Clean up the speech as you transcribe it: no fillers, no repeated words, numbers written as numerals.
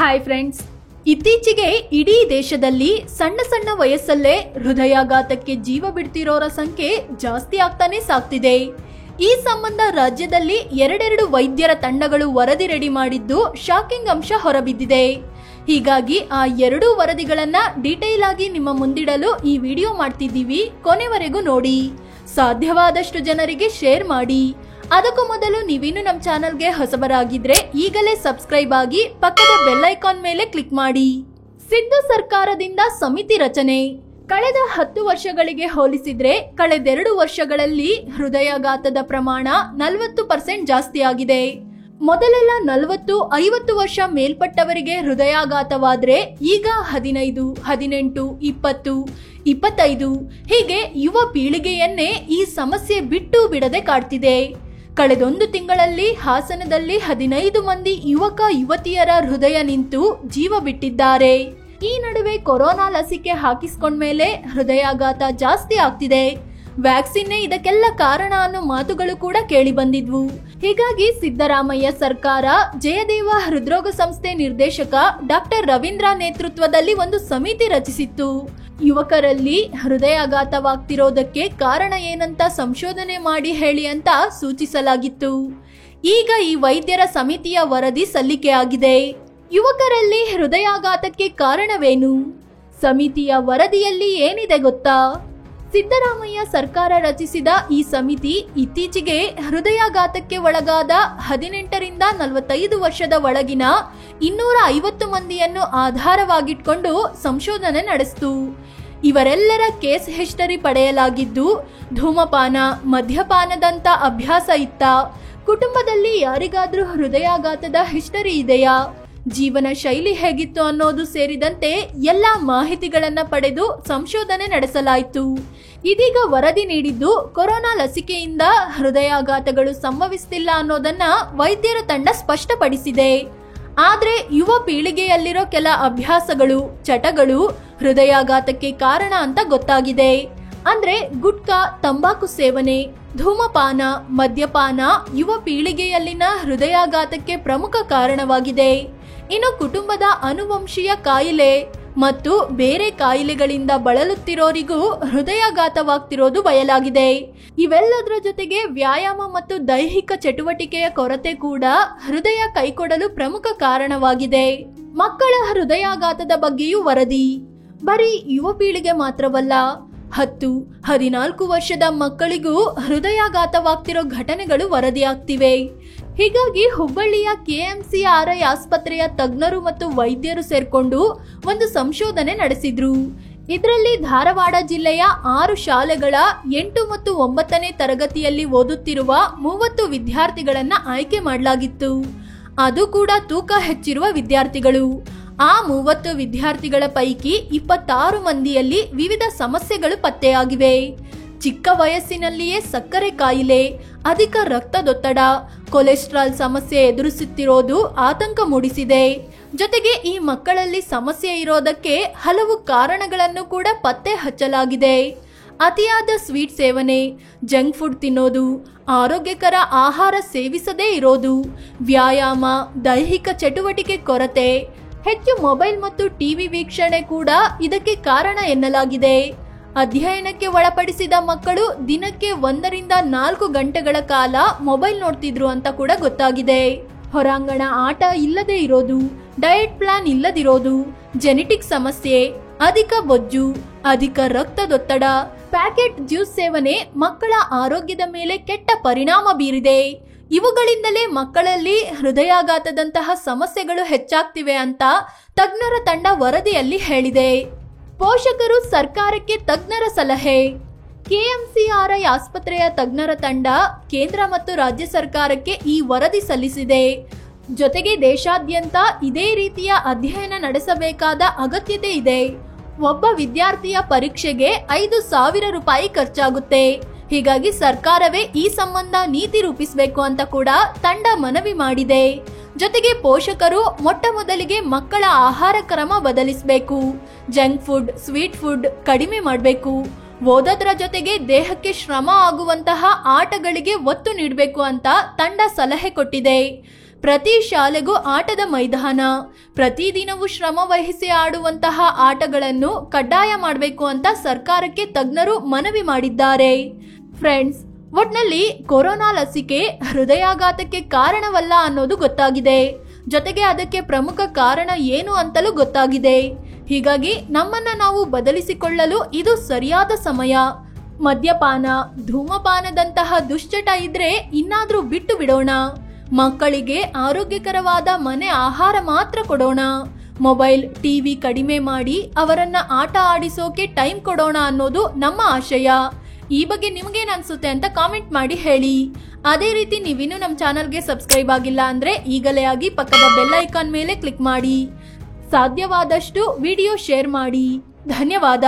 Hi friends, ಇತ್ತೀಚೆಗೆ ಇಡೀ ದೇಶದಲ್ಲಿ ಸಣ್ಣ ಸಣ್ಣ ವಯಸ್ಸಲ್ಲೇ ಹೃದಯಾಘಾತಕ್ಕೆ ಜೀವ ಬಿಡ್ತಿರೋರ ಸಂಖ್ಯೆ ಜಾಸ್ತಿ ಆಗ್ತಾನೆ ಸಾಗ್ತಿದೆ. ಈ ಸಂಬಂಧ ರಾಜ್ಯದಲ್ಲಿ ಎರಡೆರಡು ವೈದ್ಯರ ತಂಡಗಳು ವರದಿ ರೆಡಿ ಮಾಡಿದ್ದು ಶಾಕಿಂಗ್ ಅಂಶ ಹೊರಬಿದ್ದಿದೆ. ಹೀಗಾಗಿ ಆ ಎರಡೂ ವರದಿಗಳನ್ನ ಡೀಟೇಲ್ ಆಗಿ ನಿಮ್ಮ ಮುಂದಿಡಲು ಈ ವಿಡಿಯೋ ಮಾಡ್ತಿದ್ದೀವಿ. ಕೊನೆವರೆಗೂ ನೋಡಿ, ಸಾಧ್ಯವಾದಷ್ಟು ಜನರಿಗೆ ಶೇರ್ ಮಾಡಿ. ಅದಕ್ಕೂ ಮೊದಲು ನೀವಿನ್ನು ನಮ್ಮ ಚಾನಲ್ಗೆ ಹೊಸಬರಾಗಿದ್ರೆ ಈಗಲೇ ಸಬ್ಸ್ಕ್ರೈಬ್ ಆಗಿ ಪಕ್ಕದ ಬೆಲ್ ಐಕಾನ್ ಮೇಲೆ ಕ್ಲಿಕ್ ಮಾಡಿ. ಸಿದ್ದು ಸರ್ಕಾರದಿಂದ ಸಮಿತಿ ರಚನೆ. ಕಳೆದ 10 ವರ್ಷಗಳಿಗೆ ಹೋಲಿಸಿದ್ರೆ ಕಳೆದೆರಡು ವರ್ಷಗಳಲ್ಲಿ ಹೃದಯಾಘಾತದ ಪ್ರಮಾಣ 40% ಜಾಸ್ತಿ ಆಗಿದೆ. ಮೊದಲೆಲ್ಲ 40-50 ವರ್ಷ ಮೇಲ್ಪಟ್ಟವರಿಗೆ ಹೃದಯಾಘಾತವಾದ್ರೆ ಈಗ 15, 18, 20, 25 ಹೀಗೆ ಯುವ ಪೀಳಿಗೆಯನ್ನೇ ಈ ಸಮಸ್ಯೆ ಬಿಟ್ಟು ಬಿಡದೆ ಕಾಡ್ತಿದೆ. ಕಳೆದೊಂದು ತಿಂಗಳಲ್ಲಿ ಹಾಸನದಲ್ಲಿ 15 ಮಂದಿ ಯುವಕ ಯುವತಿಯರ ಹೃದಯ ನಿಂತು ಜೀವ ಬಿಟ್ಟಿದ್ದಾರೆ. ಈ ನಡುವೆ ಕೊರೋನಾ ಲಸಿಕೆ ಹಾಕಿಸ್ಕೊಂಡ್ಮೇಲೆ ಹೃದಯಾಘಾತ ಜಾಸ್ತಿ ಆಗ್ತಿದೆ. ವ್ಯಾಕ್ಸಿನ್ನೇ ಇದಕ್ಕೆಲ್ಲ ಕಾರಣ ಅನ್ನೋ ಮಾತುಗಳು ಕೂಡ ಕೇಳಿ ಬಂದಿದ್ವು. ಹೀಗಾಗಿ ಸಿದ್ದರಾಮಯ್ಯ ಸರ್ಕಾರ ಜಯದೇವ ಹೃದ್ರೋಗ ಸಂಸ್ಥೆ ನಿರ್ದೇಶಕ ಡಾಕ್ಟರ್ ರವೀಂದ್ರ ನೇತೃತ್ವದಲ್ಲಿ ಒಂದು ಸಮಿತಿ ರಚಿಸಿತ್ತು. ಯುವಕರಲ್ಲಿ ಹೃದಯಾಘಾತವಾಗ್ತಿರೋದಕ್ಕೆ ಕಾರಣ ಏನಂತ ಸಂಶೋಧನೆ ಮಾಡಿ ಹೇಳಿ ಅಂತ ಸೂಚಿಸಲಾಗಿತ್ತು. ಈಗ ಈ ವೈದ್ಯರ ಸಮಿತಿಯ ವರದಿ ಸಲ್ಲಿಕೆಯಾಗಿದೆ. ಯುವಕರಲ್ಲಿ ಹೃದಯಾಘಾತಕ್ಕೆ ಕಾರಣವೇನು? ಸಮಿತಿಯ ವರದಿಯಲ್ಲಿ ಏನಿದೆ ಗೊತ್ತಾ? ಸಿದ್ದರಾಮಯ್ಯ ಸರ್ಕಾರ ರಚಿಸಿದ ಈ ಸಮಿತಿ ಇತ್ತೀಚೆಗೆ ಹೃದಯಾಘಾತಕ್ಕೆ ಒಳಗಾದ 18ರಿಂದ 45 ವರ್ಷದ ಒಳಗಿನ 250 ಮಂದಿಯನ್ನು ಆಧಾರವಾಗಿಟ್ಕೊಂಡು ಸಂಶೋಧನೆ ನಡೆಸಿತು. ಇವರೆಲ್ಲರ ಕೇಸ್ ಹಿಸ್ಟರಿ ಪಡೆಯಲಾಗಿದ್ದು, ಧೂಮಪಾನ, ಮದ್ಯಪಾನದಂತ ಅಭ್ಯಾಸ ಇತ್ತ, ಕುಟುಂಬದಲ್ಲಿ ಯಾರಿಗಾದ್ರೂ ಹೃದಯಾಘಾತದ ಹಿಸ್ಟರಿ ಇದೆಯಾ, ಜೀವನ ಶೈಲಿ ಹೇಗಿತ್ತು ಅನ್ನೋದು ಸೇರಿದಂತೆ ಎಲ್ಲಾ ಮಾಹಿತಿಗಳನ್ನ ಪಡೆದು ಸಂಶೋಧನೆ ನಡೆಸಲಾಯಿತು. ಇದೀಗ ವರದಿ ನೀಡಿದ್ದು ಕೊರೋನಾ ಲಸಿಕೆಯಿಂದ ಹೃದಯಾಘಾತಗಳು ಸಂಭವಿಸ್ತಿಲ್ಲ ಅನ್ನೋದನ್ನ ವೈದ್ಯರ ತಂಡ ಸ್ಪಷ್ಟಪಡಿಸಿದೆ. ಆದ್ರೆ ಯುವ ಪೀಳಿಗೆಯಲ್ಲಿರೋ ಕೆಲ ಅಭ್ಯಾಸಗಳು, ಚಟಗಳು ಹೃದಯಾಘಾತಕ್ಕೆ ಕಾರಣ ಅಂತ ಗೊತ್ತಾಗಿದೆ. ಅಂದ್ರೆ ಗುಟ್ಕಾ, ತಂಬಾಕು ಸೇವನೆ, ಧೂಮಪಾನ, ಮದ್ಯಪಾನ ಯುವ ಪೀಳಿಗೆಯಲ್ಲಿನ ಹೃದಯಾಘಾತಕ್ಕೆ ಪ್ರಮುಖ ಕಾರಣವಾಗಿದೆ. ಇನ್ನು ಕುಟುಂಬದ ಅನುವಂಶೀಯ ಕಾಯಿಲೆ ಮತ್ತು ಬೇರೆ ಕಾಯಿಲೆಗಳಿಂದ ಬಳಲುತ್ತಿರೋರಿಗೂ ಹೃದಯಾಘಾತವಾಗ್ತಿರೋದು ಬಯಲಾಗಿದೆ. ಇವೆಲ್ಲದರ ಜೊತೆಗೆ ವ್ಯಾಯಾಮ ಮತ್ತು ದೈಹಿಕ ಚಟುವಟಿಕೆಯ ಕೊರತೆ ಕೂಡ ಹೃದಯ ಕೈಕೊಡಲು ಪ್ರಮುಖ ಕಾರಣವಾಗಿದೆ. ಮಕ್ಕಳ ಹೃದಯಾಘಾತದ ಬಗ್ಗೆಯೂ ವರದಿ. ಬರೀ ಯುವ ಪೀಳಿಗೆ ಮಾತ್ರವಲ್ಲ, 10-14 ವರ್ಷದ ಮಕ್ಕಳಿಗೂ ಹೃದಯಾಘಾತವಾಗ್ತಿರೋ ಘಟನೆಗಳು ವರದಿಯಾಗ್ತಿವೆ. ಹೀಗಾಗಿ ಹುಬ್ಬಳ್ಳಿಯ KMCRI ಆಸ್ಪತ್ರೆಯ ತಜ್ಞರು ಮತ್ತು ವೈದ್ಯರು ಸೇರ್ಕೊಂಡು ಒಂದು ಸಂಶೋಧನೆ ನಡೆಸಿದ್ರು. ಇದರಲ್ಲಿ ಧಾರವಾಡ ಜಿಲ್ಲೆಯ 6 ಶಾಲೆಗಳ 8 ಮತ್ತು 9ನೇ ತರಗತಿಯಲ್ಲಿ ಓದುತ್ತಿರುವ 30 ವಿದ್ಯಾರ್ಥಿಗಳನ್ನ ಆಯ್ಕೆ ಮಾಡಲಾಗಿತ್ತು. ಅದು ಕೂಡ ತೂಕ ಹೆಚ್ಚಿರುವ ವಿದ್ಯಾರ್ಥಿಗಳು. ಆ 30 ವಿದ್ಯಾರ್ಥಿಗಳ ಪೈಕಿ 26 ಮಂದಿಯಲ್ಲಿ ವಿವಿಧ ಸಮಸ್ಯೆಗಳು ಪತ್ತೆಯಾಗಿವೆ. ಚಿಕ್ಕ ವಯಸ್ಸಿನಲ್ಲಿಯೇ ಸಕ್ಕರೆ ಕಾಯಿಲೆ, ಅಧಿಕ ರಕ್ತದೊತ್ತಡ, ಕೊಲೆಸ್ಟ್ರಾಲ್ ಸಮಸ್ಯೆ ಎದುರಿಸುತ್ತಿರೋದು ಆತಂಕ ಮೂಡಿಸಿದೆ. ಜೊತೆಗೆ ಈ ಮಕ್ಕಳಲ್ಲಿ ಸಮಸ್ಯೆ ಇರೋದಕ್ಕೆ ಹಲವು ಕಾರಣಗಳನ್ನು ಕೂಡ ಪತ್ತೆ ಹಚ್ಚಲಾಗಿದೆ. ಅತಿಯಾದ ಸ್ವೀಟ್ ಸೇವನೆ, ಜಂಕ್ ಫುಡ್ ತಿನ್ನೋದು, ಆರೋಗ್ಯಕರ ಆಹಾರ ಸೇವಿಸದೇ ಇರೋದು, ವ್ಯಾಯಾಮ, ದೈಹಿಕ ಚಟುವಟಿಕೆ ಕೊರತೆ, ಹೆಚ್ಚು ಮೊಬೈಲ್ ಮತ್ತು ಟಿವಿ ವೀಕ್ಷಣೆ ಕೂಡ ಇದಕ್ಕೆ ಕಾರಣ ಎನ್ನಲಾಗಿದೆ. ಅಧ್ಯಯನಕ್ಕೆ ಒಳಪಡಿಸಿದ ಮಕ್ಕಳು ದಿನಕ್ಕೆ 1ರಿಂದ 4 ಗಂಟೆಗಳ ಕಾಲ ಮೊಬೈಲ್ ನೋಡ್ತಿದ್ರು ಅಂತ ಕೂಡ ಗೊತ್ತಾಗಿದೆ. ಹೊರಾಂಗಣ ಆಟ ಇಲ್ಲದೆ ಇರೋದು, ಡಯಟ್ ಪ್ಲಾನ್ ಇಲ್ಲದಿರೋದು, ಜೆನೆಟಿಕ್ ಸಮಸ್ಯೆ, ಅಧಿಕ ಬೊಜ್ಜು, ಅಧಿಕ ರಕ್ತದೊತ್ತಡ, ಪ್ಯಾಕೆಟ್ ಜ್ಯೂಸ್ ಸೇವನೆ ಮಕ್ಕಳ ಆರೋಗ್ಯದ ಮೇಲೆ ಕೆಟ್ಟ ಪರಿಣಾಮ ಬೀರಿದೆ. ಇವುಗಳಿಂದಲೇ ಮಕ್ಕಳಲ್ಲಿ ಹೃದಯಾಘಾತದಂತಹ ಸಮಸ್ಯೆಗಳು ಹೆಚ್ಚಾಗ್ತಿವೆ ಅಂತ ತಜ್ಞರ ತಂಡ ವರದಿಯಲ್ಲಿ ಹೇಳಿದೆ. ಪೋಷಕರು ಸರ್ಕಾರಕ್ಕೆ ತಜ್ಞರ ಸಲಹೆ. KMCRI ಆಸ್ಪತ್ರೆಯ ತಜ್ಞರ ತಂಡ ಕೇಂದ್ರ ಮತ್ತು ರಾಜ್ಯ ಸರ್ಕಾರಕ್ಕೆ ಈ ವರದಿ ಸಲ್ಲಿಸಿದೆ. ಜೊತೆಗೆ ದೇಶಾದ್ಯಂತ ಇದೇ ರೀತಿಯ ಅಧ್ಯಯನ ನಡೆಸಬೇಕಾದ ಅಗತ್ಯತೆ ಇದೆ. ಒಬ್ಬ ವಿದ್ಯಾರ್ಥಿಯ ಪರೀಕ್ಷೆಗೆ 5,000 ರೂಪಾಯಿ ಖರ್ಚಾಗುತ್ತೆ. ಹೀಗಾಗಿ ಸರ್ಕಾರವೇ ಈ ಸಂಬಂಧ ನೀತಿ ರೂಪಿಸಬೇಕು ಅಂತ ಕೂಡ ತಂಡ ಮನವಿ ಮಾಡಿದೆ. ಜೊತೆಗೆ ಪೋಷಕರು ಮೊಟ್ಟ ಮೊದಲಿಗೆ ಮಕ್ಕಳ ಆಹಾರ ಕ್ರಮ ಬದಲಿಸಬೇಕು. ಜಂಕ್ ಫುಡ್, ಸ್ವೀಟ್ ಫುಡ್ ಕಡಿಮೆ ಮಾಡಬೇಕು. ಓದೋದ್ರ ಜೊತೆಗೆ ದೇಹಕ್ಕೆ ಶ್ರಮ ಆಗುವಂತಹ ಆಟಗಳಿಗೆ ಒತ್ತು ನೀಡಬೇಕು ಅಂತ ತಂಡ ಸಲಹೆ ಕೊಟ್ಟಿದೆ. ಪ್ರತಿ ಶಾಲೆಗೂ ಆಟದ ಮೈದಾನ, ಪ್ರತಿದಿನವೂ ಶ್ರಮ ವಹಿಸಿ ಆಡುವಂತಹ ಆಟಗಳನ್ನು ಕಡ್ಡಾಯ ಮಾಡಬೇಕು ಅಂತ ಸರ್ಕಾರಕ್ಕೆ ತಜ್ಞರು ಮನವಿ ಮಾಡಿದ್ದಾರೆ. ಫ್ರೆಂಡ್ಸ್, ಒಟ್ನಲ್ಲಿ ಕೊರೋನಾ ಲಸಿಕೆ ಹೃದಯಾಘಾತಕ್ಕೆ ಕಾರಣವಲ್ಲ ಅನ್ನೋದು ಗೊತ್ತಾಗಿದೆ. ಜೊತೆಗೆ ಅದಕ್ಕೆ ಪ್ರಮುಖ ಕಾರಣ ಏನು ಅಂತಲೂ ಗೊತ್ತಾಗಿದೆ. ಹೀಗಾಗಿ ನಮ್ಮನ್ನ ನಾವು ಬದಲಿಸಿಕೊಳ್ಳಲು ಇದು ಸರಿಯಾದ ಸಮಯ. ಮದ್ಯಪಾನ, ಧೂಮಪಾನದಂತಹ ದುಶ್ಚಟ ಇದ್ರೆ ಇನ್ನಾದ್ರೂ ಬಿಟ್ಟು ಬಿಡೋಣ. ಮಕ್ಕಳಿಗೆ ಆರೋಗ್ಯಕರವಾದ ಮನೆ ಆಹಾರ ಮಾತ್ರ ಕೊಡೋಣ. ಮೊಬೈಲ್, ಟಿವಿ ಕಡಿಮೆ ಮಾಡಿ ಅವರನ್ನ ಆಟ ಆಡಿಸೋಕೆ ಟೈಮ್ ಕೊಡೋಣ ಅನ್ನೋದು ನಮ್ಮ ಆಶಯ. ಈ ಬಗ್ಗೆ ನಿಮ್ಗೇನ್ ಅನ್ಸುತ್ತೆ ಅಂತ ಕಾಮೆಂಟ್ ಮಾಡಿ ಹೇಳಿ. ಅದೇ ರೀತಿ ನೀವಿನ್ನೂ ನಮ್ಮ ಚಾನಲ್ಗೆ ಸಬ್ಸ್ಕ್ರೈಬ್ ಆಗಿಲ್ಲ ಅಂದ್ರೆ ಈಗಲೇ ಆಗಿ ಪಕ್ಕದ ಬೆಲ್ ಐಕಾನ್ ಮೇಲೆ ಕ್ಲಿಕ್ ಮಾಡಿ. ಸಾಧ್ಯವಾದಷ್ಟು ವಿಡಿಯೋ ಶೇರ್ ಮಾಡಿ. ಧನ್ಯವಾದ.